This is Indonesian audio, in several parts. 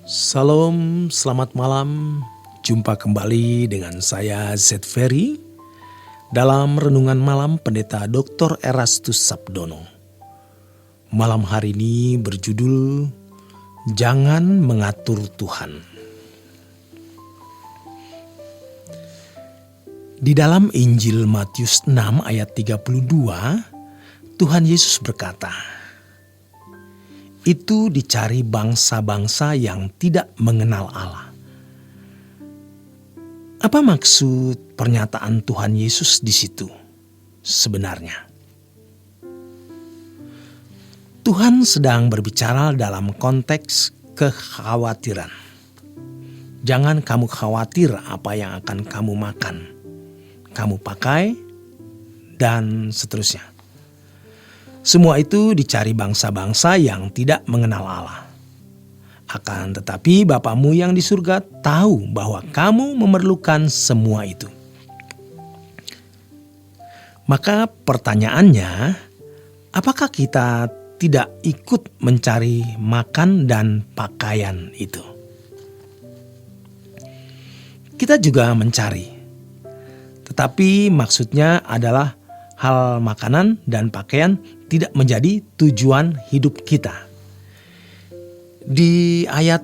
Salam, selamat malam. Jumpa kembali dengan saya Z Ferry dalam Renungan Malam Pendeta Dr. Erastus Sabdono. Malam hari ini berjudul Jangan Mengatur Tuhan. Di dalam Injil Matius 6 ayat 32, Tuhan Yesus berkata, "Itu dicari bangsa-bangsa yang tidak mengenal Allah." Apa maksud pernyataan Tuhan Yesus di situ sebenarnya? Tuhan sedang berbicara dalam konteks kekhawatiran. Jangan kamu khawatir apa yang akan kamu makan, kamu pakai, dan seterusnya. Semua itu dicari bangsa-bangsa yang tidak mengenal Allah. Akan tetapi Bapamu yang di surga tahu bahwa kamu memerlukan semua itu. Maka pertanyaannya, apakah kita tidak ikut mencari makan dan pakaian itu? Kita juga mencari. Tetapi maksudnya adalah hal makanan dan pakaian tidak menjadi tujuan hidup kita. Di ayat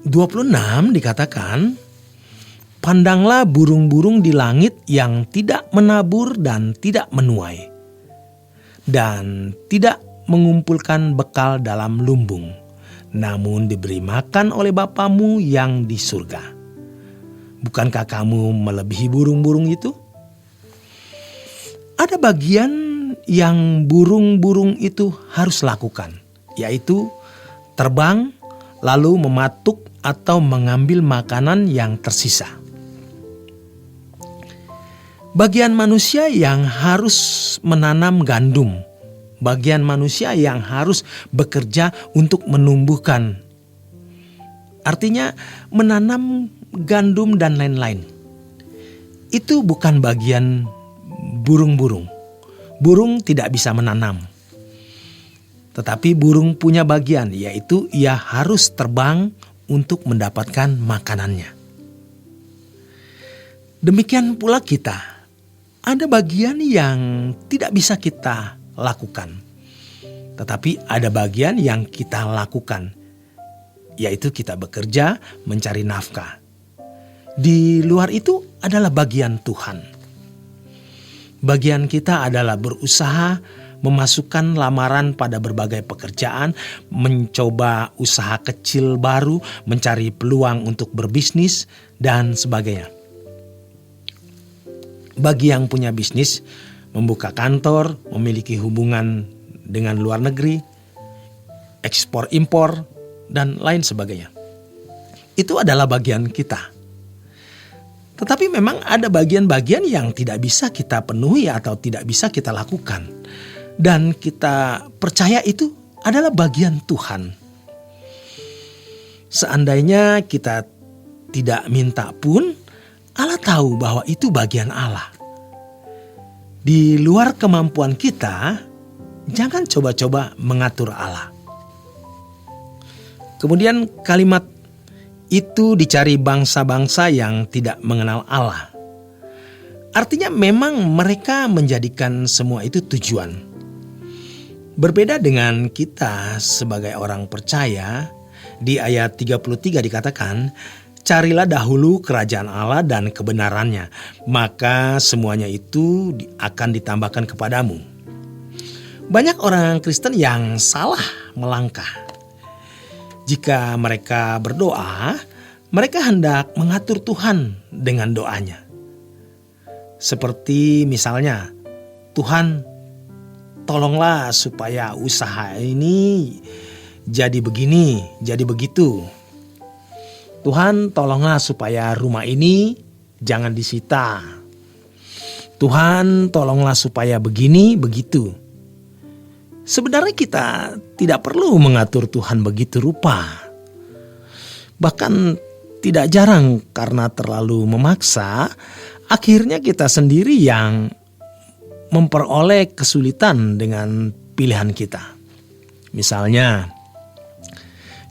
26 dikatakan, "Pandanglah burung-burung di langit yang tidak menabur dan tidak menuai, dan tidak mengumpulkan bekal dalam lumbung, namun diberi makan oleh Bapamu yang di surga. Bukankah kamu melebihi burung-burung itu?" Ada bagian yang burung-burung itu harus lakukan, yaitu terbang lalu mematuk atau mengambil makanan yang tersisa. Bagian manusia yang harus menanam gandum, bagian manusia yang harus bekerja untuk menumbuhkan, artinya menanam gandum dan lain-lain. Itu bukan bagian burung-burung. Burung tidak bisa menanam. Tetapi burung punya bagian, yaitu ia harus terbang untuk mendapatkan makanannya. Demikian pula kita. Ada bagian yang tidak bisa kita lakukan. Tetapi ada bagian yang kita lakukan, yaitu kita bekerja mencari nafkah. Di luar itu adalah bagian Tuhan. Bagian kita adalah berusaha memasukkan lamaran pada berbagai pekerjaan, mencoba usaha kecil baru, mencari peluang untuk berbisnis, dan sebagainya. Bagi yang punya bisnis, membuka kantor, memiliki hubungan dengan luar negeri, ekspor impor, dan lain sebagainya. Itu adalah bagian kita. Tetapi memang ada bagian-bagian yang tidak bisa kita penuhi atau tidak bisa kita lakukan. Dan kita percaya itu adalah bagian Tuhan. Seandainya kita tidak minta pun, Allah tahu bahwa itu bagian Allah. Di luar kemampuan kita, jangan coba-coba mengatur Allah. Kemudian kalimat itu dicari bangsa-bangsa yang tidak mengenal Allah. Artinya memang mereka menjadikan semua itu tujuan. Berbeda dengan kita sebagai orang percaya, di ayat 33 dikatakan, "Carilah dahulu kerajaan Allah dan kebenarannya, maka semuanya itu akan ditambahkan kepadamu." Banyak orang Kristen yang salah melangkah. Jika mereka berdoa, mereka hendak mengatur Tuhan dengan doanya. Seperti misalnya, "Tuhan, tolonglah supaya usaha ini jadi begini, jadi begitu. Tuhan, tolonglah supaya rumah ini jangan disita. Tuhan, tolonglah supaya begini, begitu." Sebenarnya kita tidak perlu mengatur Tuhan begitu rupa. Bahkan tidak jarang karena terlalu memaksa, akhirnya kita sendiri yang memperoleh kesulitan dengan pilihan kita. Misalnya,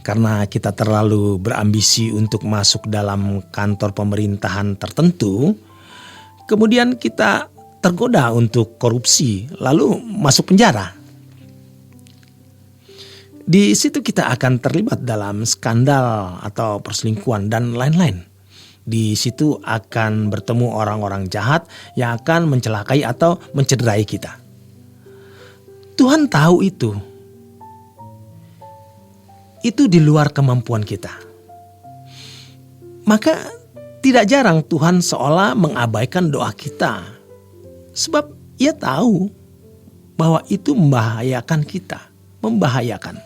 karena kita terlalu berambisi untuk masuk dalam kantor pemerintahan tertentu, kemudian kita tergoda untuk korupsi, lalu masuk penjara. Di situ kita akan terlibat dalam skandal atau perselingkuhan dan lain-lain. Di situ akan bertemu orang-orang jahat yang akan mencelakai atau mencederai kita. Tuhan tahu itu. Itu di luar kemampuan kita. Maka tidak jarang Tuhan seolah mengabaikan doa kita. Sebab Ia tahu bahwa itu membahayakan kita. Membahayakan.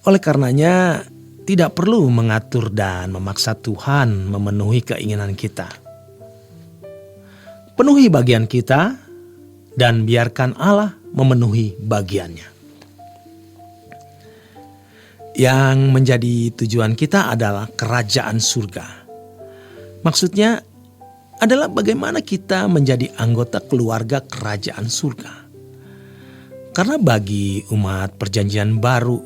Oleh karenanya tidak perlu mengatur dan memaksa Tuhan memenuhi keinginan kita. Penuhi bagian kita dan biarkan Allah memenuhi bagiannya. Yang menjadi tujuan kita adalah kerajaan surga. Maksudnya adalah bagaimana kita menjadi anggota keluarga kerajaan surga. Karena bagi umat perjanjian baru,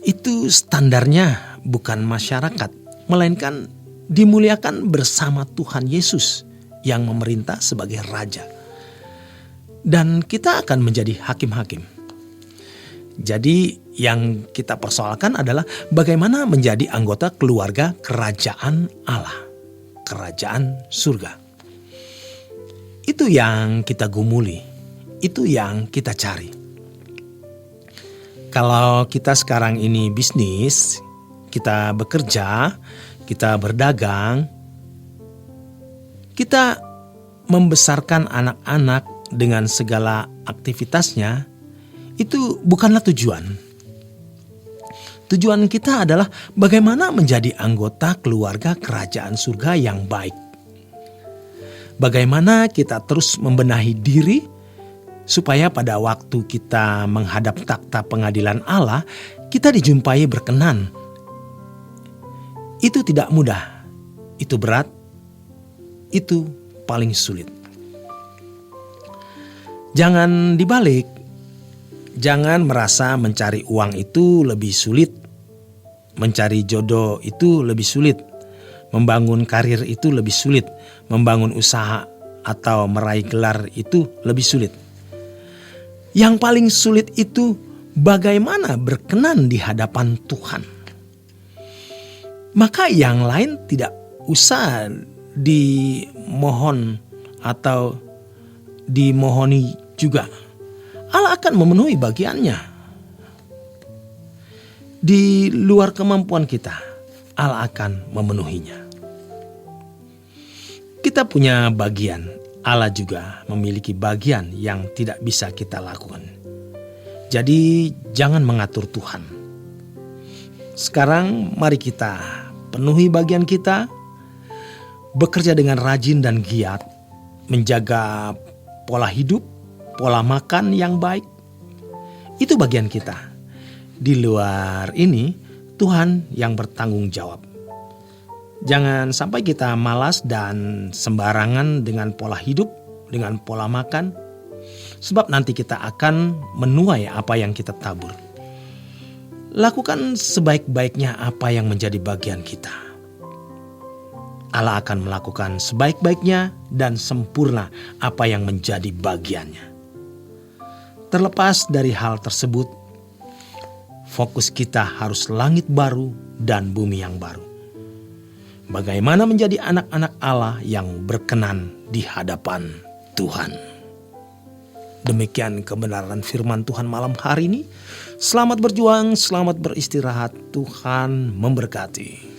itu standarnya bukan masyarakat, melainkan dimuliakan bersama Tuhan Yesus yang memerintah sebagai Raja. Dan kita akan menjadi hakim-hakim. Jadi yang kita persoalkan adalah bagaimana menjadi anggota keluarga kerajaan Allah, kerajaan surga. Itu yang kita gumuli, itu yang kita cari. Kalau kita sekarang ini bisnis, kita bekerja, kita berdagang, kita membesarkan anak-anak dengan segala aktivitasnya, itu bukanlah tujuan. Tujuan kita adalah bagaimana menjadi anggota keluarga kerajaan surga yang baik. Bagaimana kita terus membenahi diri supaya pada waktu kita menghadap takhta pengadilan Allah, kita dijumpai berkenan. Itu tidak mudah, itu berat, itu paling sulit. Jangan dibalik. Jangan merasa mencari uang itu lebih sulit, mencari jodoh itu lebih sulit, membangun karir itu lebih sulit, membangun usaha atau meraih gelar itu lebih sulit. Yang paling sulit itu bagaimana berkenan di hadapan Tuhan. Maka yang lain tidak usah dimohon atau dimohoni juga. Allah akan memenuhi bagiannya. Di luar kemampuan kita, Allah akan memenuhinya. Kita punya bagian, Allah juga memiliki bagian yang tidak bisa kita lakukan. Jadi jangan mengatur Tuhan. Sekarang mari kita penuhi bagian kita, bekerja dengan rajin dan giat, menjaga pola hidup, pola makan yang baik. Itu bagian kita. Di luar ini, Tuhan yang bertanggung jawab. Jangan sampai kita malas dan sembarangan dengan pola hidup, dengan pola makan. Sebab nanti kita akan menuai apa yang kita tabur. Lakukan sebaik-baiknya apa yang menjadi bagian kita. Allah akan melakukan sebaik-baiknya dan sempurna apa yang menjadi bagiannya. Terlepas dari hal tersebut, fokus kita harus langit baru dan bumi yang baru. Bagaimana menjadi anak-anak Allah yang berkenan di hadapan Tuhan. Demikian kebenaran firman Tuhan malam hari ini. Selamat berjuang, selamat beristirahat. Tuhan memberkati.